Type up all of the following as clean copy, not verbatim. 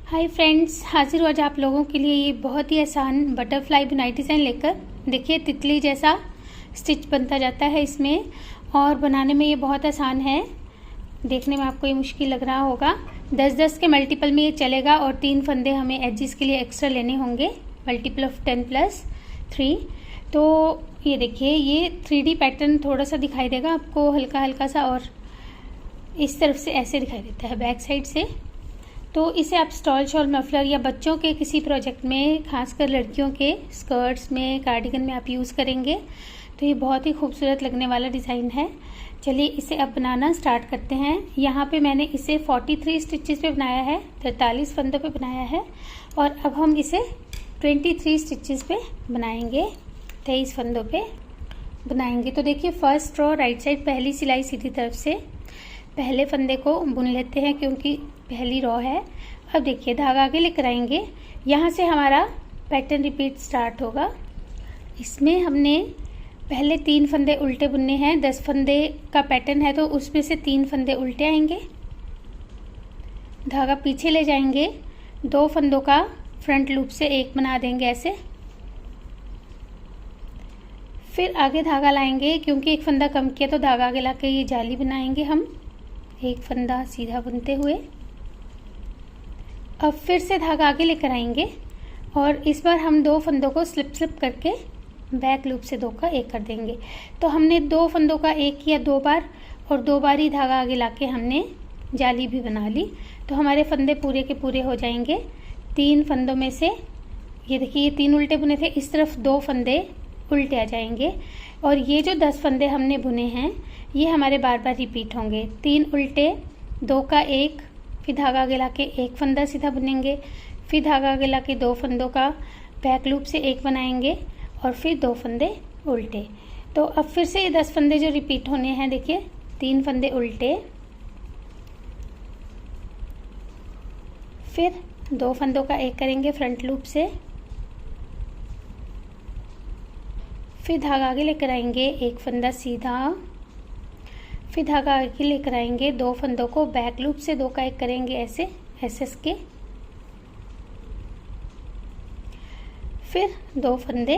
Hi friends, हाजिर हो आज आप लोगों के लिए ये बहुत ही आसान बटरफ्लाई बुनाई डिज़ाइन लेकर। देखिए तितली जैसा स्टिच बनता जाता है इसमें और बनाने में ये बहुत आसान है। देखने में आपको ये मुश्किल लग रहा होगा। 10-10 के मल्टीपल में ये चलेगा और 3 फंदे हमें एजेस के लिए एक्स्ट्रा लेने होंगे, मल्टीपल ऑफ 10+3। तो ये देखिए ये 3D पैटर्न थोड़ा सा दिखाई देगा आपको, हल्का हल्का सा, और इस तरफ से ऐसे दिखाई देता है बैक साइड से। तो इसे आप स्टॉल शॉल मफलर या बच्चों के किसी प्रोजेक्ट में, खासकर लड़कियों के स्कर्ट्स में, कार्डिगन में आप यूज़ करेंगे तो ये बहुत ही खूबसूरत लगने वाला डिज़ाइन है। चलिए इसे अब बनाना स्टार्ट करते हैं। यहाँ पे मैंने इसे 43 स्टिचेस पे बनाया है, 43 फंदों पे बनाया है, और अब हम इसे 23 स्टिचेस पे बनाएंगे, 23 फंदों पे बनाएंगे। तो देखिए फर्स्ट रो राइट साइड पहली सिलाई सीधी तरफ से पहले फंदे को बुन लेते हैं क्योंकि पहली रो है। अब देखिए धागा आगे लेकर आएंगे, यहाँ से हमारा पैटर्न रिपीट स्टार्ट होगा। इसमें हमने पहले 3 फंदे उल्टे बुनने हैं। 10 फंदे का पैटर्न है तो उसमें से 3 फंदे उल्टे आएंगे, धागा पीछे ले जाएंगे, 2 फंदों का फ्रंट लूप से एक बना देंगे ऐसे। फिर आगे धागा लाएंगे, क्योंकि एक फंदा कम किया तो धागा आगे लाके ये जाली बनाएंगे हम, एक फंदा सीधा बुनते हुए। अब फिर से धागा आगे लेकर आएंगे और इस बार हम 2 फंदों को स्लिप करके बैक लूप से 2 का एक कर देंगे। तो हमने 2 फंदों का एक किया 2 बार, और 2 बार ही धागा आगे लाके हमने जाली भी बना ली। तो हमारे फंदे पूरे के पूरे हो जाएंगे। 3 फंदों में से ये देखिए ये 3 उल्टे बुने थे, इस तरफ 2 फंदे उल्टे आ जाएंगे, और ये जो 10 फंदे हमने बुने हैं ये हमारे बार बार रिपीट होंगे। 3 उल्टे, 2 का एक, फिर धागा आगे लाके एक फंदा सीधा बुनेंगे, फिर धागा आगे लाके 2 फंदों का बैक लूप से एक बनाएंगे, और फिर 2 फंदे उल्टे। तो अब फिर से ये 10 फंदे जो रिपीट होने हैं, देखिए 3 फंदे उल्टे, फिर 2 फंदों का एक करेंगे फ्रंट लूप से, फिर धागा आगे लेकर आएंगे एक फंदा सीधा, फिर धागा आगे लेकर आएंगे 2 फंदों को बैक लूप से 2 का एक करेंगे ऐसे एसएस के, फिर 2 फंदे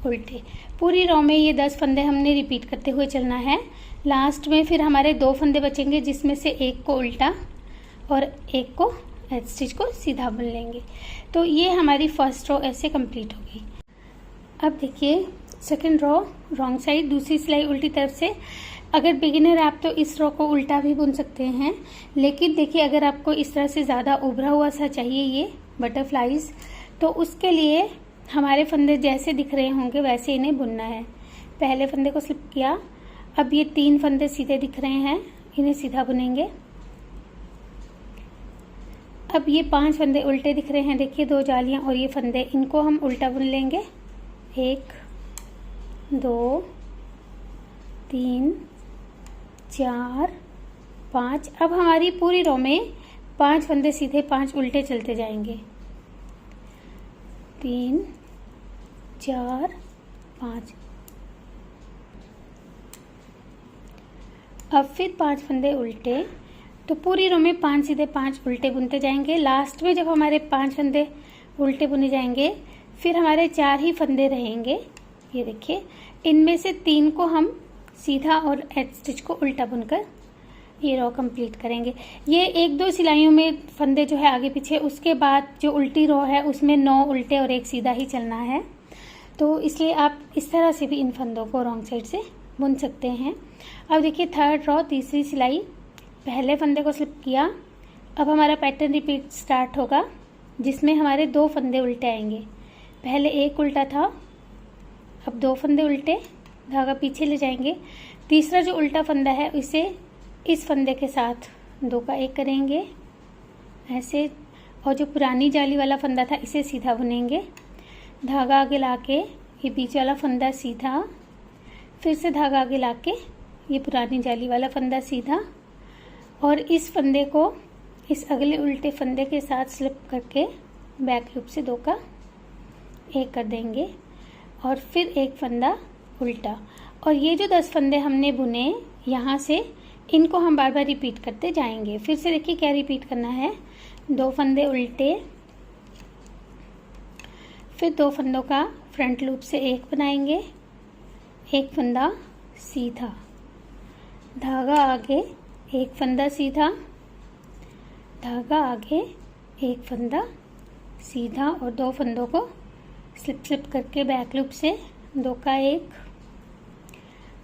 उल्टे। पूरी रो में ये 10 फंदे हमने रिपीट करते हुए चलना है। लास्ट में फिर हमारे 2 फंदे बचेंगे, जिसमें से एक को उल्टा और एक को एज स्टिच को सीधा बुन लेंगे। तो ये हमारी फर्स्ट रो ऐसे कंप्लीट होगी। अब देखिए सेकेंड रो रॉन्ग साइड, दूसरी सिलाई उल्टी तरफ से। अगर बिगिनर आप तो इस रो को उल्टा भी बुन सकते हैं, लेकिन देखिए अगर आपको इस तरह से ज़्यादा उभरा हुआ सा चाहिए ये बटरफ्लाईज, तो उसके लिए हमारे फंदे जैसे दिख रहे होंगे वैसे इन्हें बुनना है। पहले फंदे को स्लिप किया, अब ये 3 फंदे सीधे दिख रहे हैं, इन्हें सीधा बुनेंगे। अब ये 5 फंदे उल्टे दिख रहे हैं, देखिए 2 जालियां और ये फंदे, इनको हम उल्टा बुन लेंगे। 1 2 3 4 5। अब हमारी पूरी रो में 5 फंदे सीधे, 5 उल्टे चलते जाएंगे। 3 4 5। अब फिर 5 फंदे उल्टे, तो पूरी रो में 5 सीधे 5 उल्टे बुनते जाएंगे। लास्ट में जब हमारे 5 फंदे उल्टे बुने जाएंगे, फिर हमारे 4 ही फंदे रहेंगे। ये देखिए इनमें से 3 को हम सीधा और एज स्टिच को उल्टा बुनकर ये रो कंप्लीट करेंगे। ये 1-2 सिलाइयों में फंदे जो है आगे पीछे, उसके बाद जो उल्टी रो है उसमें 9 उल्टे और 1 सीधा ही चलना है। तो इसलिए आप इस तरह से भी इन फंदों को रॉन्ग साइड से बुन सकते हैं। अब देखिए थर्ड रो तीसरी सिलाई, पहले फंदे को स्लिप किया, अब हमारा पैटर्न रिपीट स्टार्ट होगा, जिसमें हमारे 2 फंदे उल्टे आएंगे। पहले एक उल्टा था, अब 2 फंदे उल्टे, धागा पीछे ले जाएंगे। तीसरा जो उल्टा फंदा है इसे इस फंदे के साथ 2 का एक करेंगे ऐसे, और जो पुरानी जाली वाला फंदा था इसे सीधा बुनेंगे। धागा आगे लाके ये बीच वाला फंदा सीधा, फिर से धागा आगे लाके ये पुरानी जाली वाला फंदा सीधा, और इस फंदे को इस अगले उल्टे फंदे के साथ स्लिप करके बैक लूप से 2 का एक कर देंगे, और फिर एक फंदा उल्टा। और ये जो 10 फंदे हमने बुने यहाँ से, इनको हम बार बार रिपीट करते जाएंगे। फिर से देखिए क्या रिपीट करना है, 2 फंदे उल्टे, फिर 2 फंदों का फ्रंट लूप से एक बनाएंगे, एक फंदा सीधा, धागा आगे, एक फंदा सीधा, धागा आगे, एक फंदा सीधा और 2 फंदों को स्लिप करके बैक लूप से 2 का 1,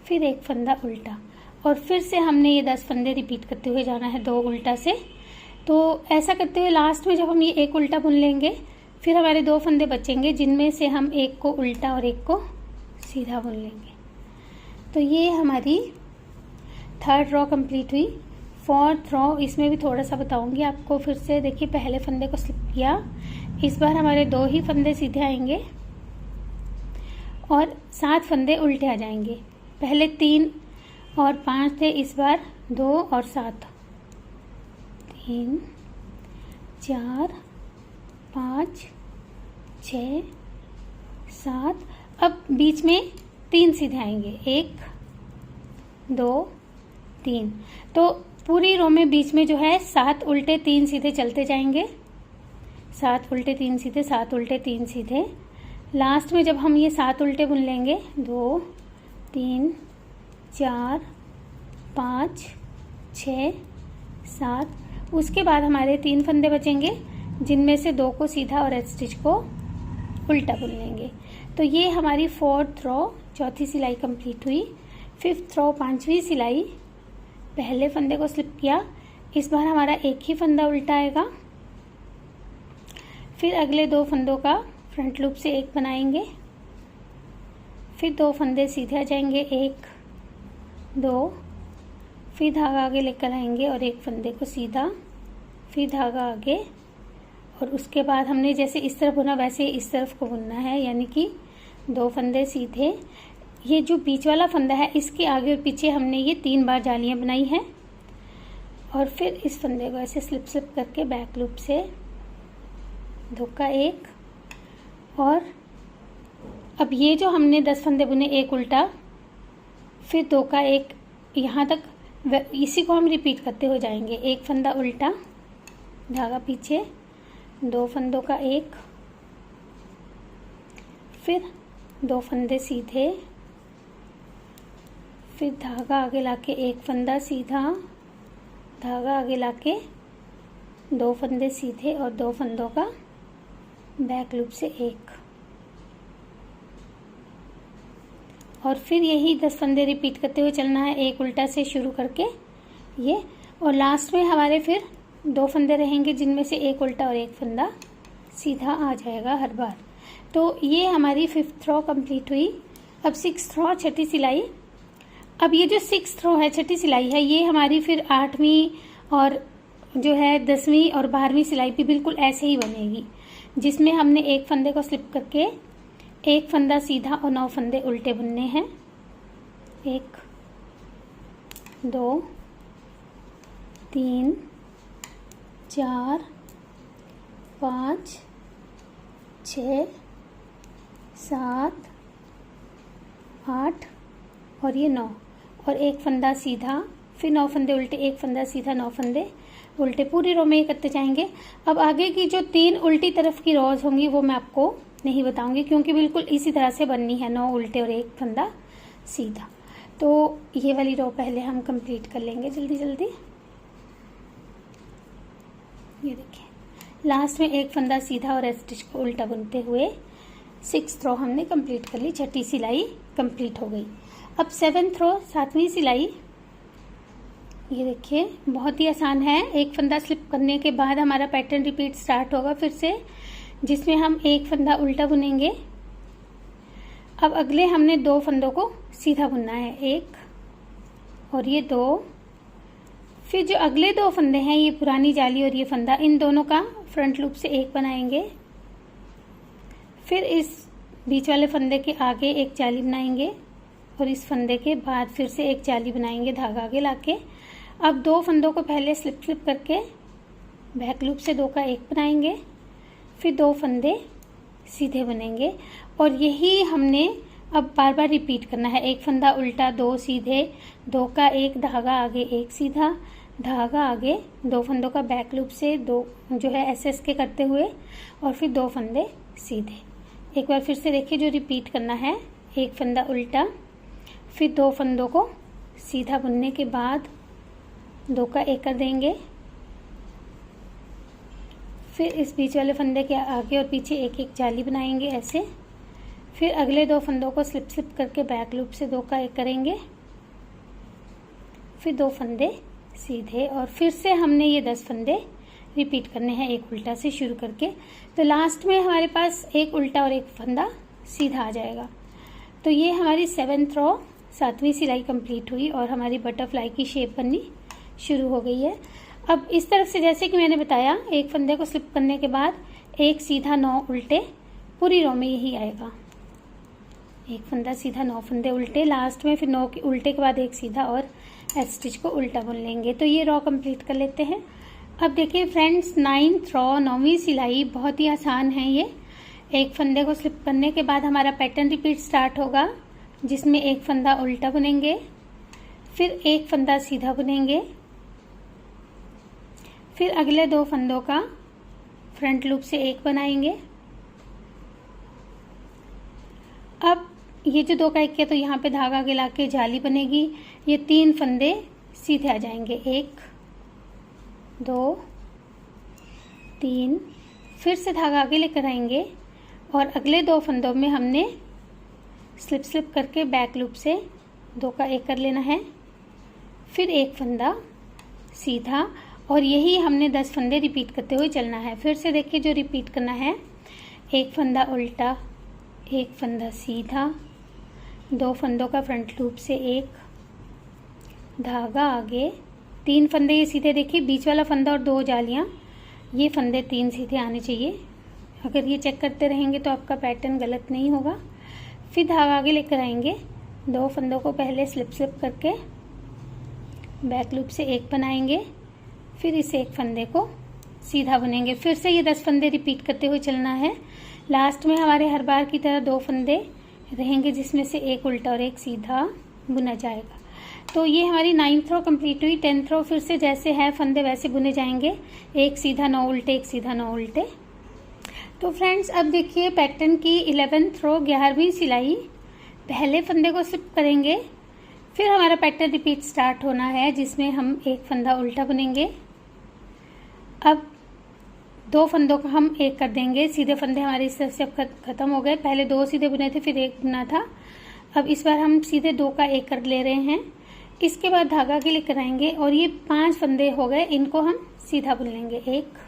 फिर एक फंदा उल्टा, और फिर से हमने ये 10 फंदे रिपीट करते हुए जाना है 2 उल्टा से। तो ऐसा करते हुए लास्ट में जब हम ये एक उल्टा बुन लेंगे, फिर हमारे 2 फंदे बचेंगे जिनमें से हम एक को उल्टा और एक को सीधा बुन लेंगे। तो ये हमारी 3rd रो कंप्लीट हुई। 4th रो, इसमें भी थोड़ा सा बताऊंगी आपको। फिर से देखिए, पहले फंदे को स्लिप किया, इस बार हमारे 2 ही फंदे सीधे आएंगे और 7 फंदे उल्टे आ जाएंगे। पहले 3 और 5 थे, इस बार 2 और 7, 3 4 5 6 7। अब बीच में 3 सीधे आएंगे, 1 2 3। तो पूरी रो में बीच में जो है 7 उल्टे 3 सीधे चलते जाएंगे, 7 उल्टे 3 सीधे, 7 उल्टे 3 सीधे। लास्ट में जब हम ये 7 उल्टे बुन लेंगे, 2 3 4 5 6 7, उसके बाद हमारे 3 फंदे बचेंगे जिनमें से 2 को सीधा और एच स्टिच को उल्टा बुन लेंगे। तो ये हमारी 4th रो, चौथी सिलाई कंप्लीट हुई। 5th रो, 5वीं सिलाई, पहले फंदे को स्लिप किया, इस बार हमारा एक ही फंदा उल्टा आएगा। फिर अगले 2 फंदों का फ्रंट लूप से एक बनाएंगे, फिर 2 फंदे सीधे आ जाएंगे, 1 2, फिर धागा आगे लेकर आएंगे और एक फंदे को सीधा, फिर धागा आगे, और उसके बाद हमने जैसे इस तरफ बुना वैसे इस तरफ को बुनना है, यानी कि 2 फंदे सीधे। ये जो बीच वाला फंदा है, इसके आगे और पीछे हमने ये 3 बार जालियां बनाई हैं, और फिर इस फंदे को ऐसे स्लिप करके बैक लूप से 2 का 1, और अब ये जो हमने 10 फंदे बुने, एक उल्टा, फिर 2 का 1, यहाँ तक इसी को हम रिपीट करते हुए जाएंगे। एक फंदा उल्टा, धागा पीछे, 2 फंदों का 1, फिर 2 फंदे सीधे, फिर धागा आगे लाके एक फंदा सीधा, धागा आगे लाके 2 फंदे सीधे और 2 फंदों का बैक लूप से 1, और फिर यही 10 फंदे रिपीट करते हुए चलना है, एक उल्टा से शुरू करके ये, और लास्ट में हमारे फिर 2 फंदे रहेंगे जिनमें से एक उल्टा और एक फंदा सीधा आ जाएगा हर बार। तो ये हमारी 5th रो कंप्लीट हुई। अब 6th रो, छठी सिलाई। अब ये जो 6th रो है, छठी सिलाई है, ये हमारी फिर 8वीं और जो है 10वीं और 12वीं सिलाई भी बिल्कुल ऐसे ही बनेगी, जिसमें हमने एक फंदे को स्लिप करके एक फंदा सीधा और 9 फंदे उल्टे बुनने हैं। 1 2 3 4 5 6 7 8 और ये 9, और एक फंदा सीधा, फिर 9 फंदे उल्टे, एक फंदा सीधा, 9 फंदे उल्टे, पूरी रो में ये करते जाएंगे। अब आगे की जो 3 उल्टी तरफ की रोज होंगी वो मैं आपको नहीं बताऊंगी, क्योंकि बिल्कुल इसी तरह से बननी है, 9 उल्टे और एक फंदा सीधा। तो ये वाली रो पहले हम कंप्लीट कर लेंगे जल्दी जल्दी। ये देखिए, लास्ट में एक फंदा सीधा और एच स्टिच को उल्टा बुनते हुए 6th रो हमने कंप्लीट कर ली, छठी सिलाई कंप्लीट हो गई। अब 7th रो, 7वीं सिलाई। ये देखिए, बहुत ही आसान है। एक फंदा स्लिप करने के बाद हमारा पैटर्न रिपीट स्टार्ट होगा फिर से, जिसमें हम एक फंदा उल्टा बुनेंगे। अब अगले हमने 2 फंदों को सीधा बुनना है, 1 और ये 2। फिर जो अगले 2 फंदे हैं, ये पुरानी जाली और ये फंदा, इन दोनों का फ्रंट लूप से एक बनाएंगे। फिर इस बीच वाले फंदे के आगे एक जाली बनाएंगे और इस फंदे के बाद फिर से एक जाली बनाएंगे धागा आगे लाके। अब 2 फंदों को पहले स्लिप करके बैक लूप से 2 का 1 बनाएंगे, फिर 2 फंदे सीधे बनेंगे, और यही हमने अब बार बार रिपीट करना है। एक फंदा उल्टा, 2 सीधे, 2 का 1, धागा आगे 1 सीधा, धागा आगे, 2 फंदों का बैक लूप से 2 जो है एस के करते हुए, और फिर 2 फंदे सीधे। एक बार फिर से देखिए जो रिपीट करना है, एक फंदा उल्टा, फिर 2 फंदों को सीधा बुनने के बाद 2 का एक कर देंगे, फिर इस बीच वाले फंदे के आगे और पीछे एक एक जाली बनाएंगे ऐसे, फिर अगले 2 फंदों को स्लिप स्लिप करके बैक लूप से 2 का एक करेंगे, फिर 2 फंदे सीधे, और फिर से हमने ये 10 फंदे रिपीट करने हैं एक उल्टा से शुरू करके। तो लास्ट में हमारे पास एक उल्टा और एक फंदा सीधा आ जाएगा। तो ये हमारी 7th रो 7वीं सिलाई कंप्लीट हुई और हमारी बटरफ्लाई की शेप बननी शुरू हो गई है। अब इस तरफ से जैसे कि मैंने बताया, एक फंदे को स्लिप करने के बाद एक सीधा 9 उल्टे, पूरी रो में यही आएगा, एक फंदा सीधा 9 फंदे उल्टे, लास्ट में फिर 9 के उल्टे के बाद एक सीधा और एच स्टिच को उल्टा बुन लेंगे। तो ये रो कंप्लीट कर लेते हैं। अब देखिए फ्रेंड्स, 9th रो 9वीं सिलाई बहुत ही आसान है ये। एक फंदे को स्लिप करने के बाद हमारा पैटर्न रिपीट स्टार्ट होगा, जिसमें एक फंदा उल्टा बुनेंगे, फिर एक फंदा सीधा बुनेंगे, फिर अगले 2 फंदों का फ्रंट लूप से एक बनाएंगे। अब ये जो 2 का एक किया तो यहाँ पे धागा गिला के जाली बनेगी। ये 3 फंदे सीधे आ जाएंगे, 1 2 3, फिर से धागा आगे लेकर आएंगे और अगले 2 फंदों में हमने स्लिप स्लिप करके बैक लूप से 2 का एक कर लेना है, फिर एक फंदा सीधा, और यही हमने 10 फंदे रिपीट करते हुए चलना है। फिर से देखिए जो रिपीट करना है, एक फंदा उल्टा, एक फंदा सीधा, 2 फंदों का फ्रंट लूप से एक, धागा आगे, 3 फंदे ये सीधे, देखिए बीच वाला फंदा और 2 जालियां, ये फंदे 3 सीधे आने चाहिए। अगर ये चेक करते रहेंगे तो आपका पैटर्न गलत नहीं होगा। फिर धागा आगे लेकर आएंगे, 2 फंदों को पहले स्लिप स्लिप करके बैक लूप से एक बनाएंगे, फिर इस एक फंदे को सीधा बुनेंगे। फिर से ये 10 फंदे रिपीट करते हुए चलना है। लास्ट में हमारे हर बार की तरह 2 फंदे रहेंगे, जिसमें से एक उल्टा और एक सीधा बुना जाएगा। तो ये हमारी 9th रो कंप्लीट हुई। 10th रो फिर से जैसे है फंदे वैसे बुने जाएंगे, एक सीधा 9 उल्टे, एक सीधा 9 उल्टे। तो फ्रेंड्स अब देखिए पैटर्न की 11th रो 11वीं सिलाई, पहले फंदे को स्लिप करेंगे, फिर हमारा पैटर्न रिपीट स्टार्ट होना है, जिसमें हम एक फंदा उल्टा बुनेंगे। अब 2 फंदों का हम एक कर देंगे, सीधे फंदे हमारे इस तरफ से अब खत्म हो गए। पहले 2 सीधे बुने थे, फिर एक बुना था, अब इस बार हम सीधे 2 का एक कर ले रहे हैं। इसके बाद धागा के लेकर आएंगे और ये 5 फंदे हो गए, इनको हम सीधा बुन लेंगे, 1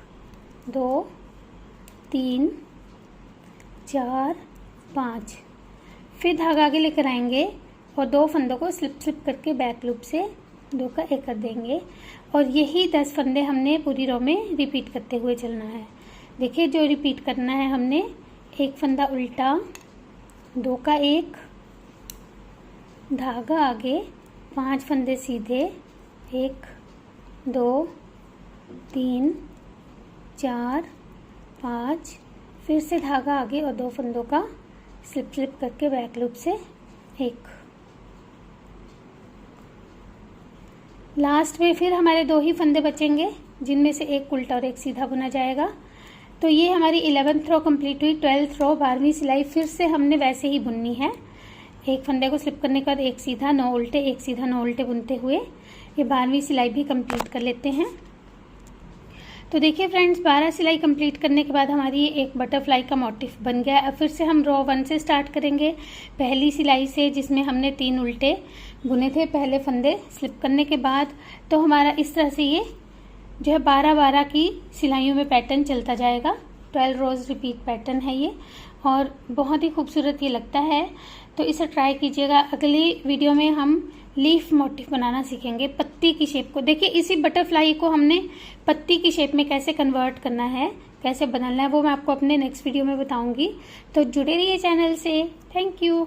2 3 4 5, फिर धागा आगे लेकर आएंगे और 2 फंदों को स्लिप स्लिप करके बैक लूप से 2 का एक कर देंगे, और यही 10 फंदे हमने पूरी रो में रिपीट करते हुए चलना है। देखिए जो रिपीट करना है हमने, एक फंदा उल्टा, 2 का एक, धागा आगे, 5 फंदे सीधे, 1 2 3 4 5, फिर से धागा आगे और 2 फंदों का स्लिप स्लिप करके बैक लूप से एक। लास्ट में फिर हमारे 2 ही फंदे बचेंगे, जिनमें से एक उल्टा और एक सीधा बुना जाएगा। तो ये हमारी 11th रो कंप्लीट हुई। 12th रो 12वीं सिलाई फिर से हमने वैसे ही बुननी है, एक फंदे को स्लिप करने के बाद एक सीधा 9 उल्टे, एक सीधा 9 उल्टे बुनते हुए ये 12वीं सिलाई भी कंप्लीट कर लेते हैं। तो देखिए फ्रेंड्स, 12 सिलाई कंप्लीट करने के बाद हमारी एक बटरफ्लाई का मोटिफ बन गया। अब फिर से हम रो 1 से स्टार्ट करेंगे, पहली सिलाई से, जिसमें हमने 3 उल्टे बुने थे पहले फंदे स्लिप करने के बाद। तो हमारा इस तरह से ये जो है 12-12 की सिलाइयों में पैटर्न चलता जाएगा। 12 रोज रिपीट पैटर्न है ये, और बहुत ही खूबसूरत ये लगता है। तो इसे ट्राई कीजिएगा। अगली वीडियो में हम लीफ मोटिफ बनाना सीखेंगे, पत्ती की शेप को। देखिए इसी बटरफ्लाई को हमने पत्ती की शेप में कैसे कन्वर्ट करना है, कैसे बनाना है, वो मैं आपको अपने नेक्स्ट वीडियो में बताऊंगी। तो जुड़े रहिए चैनल से। Thank you.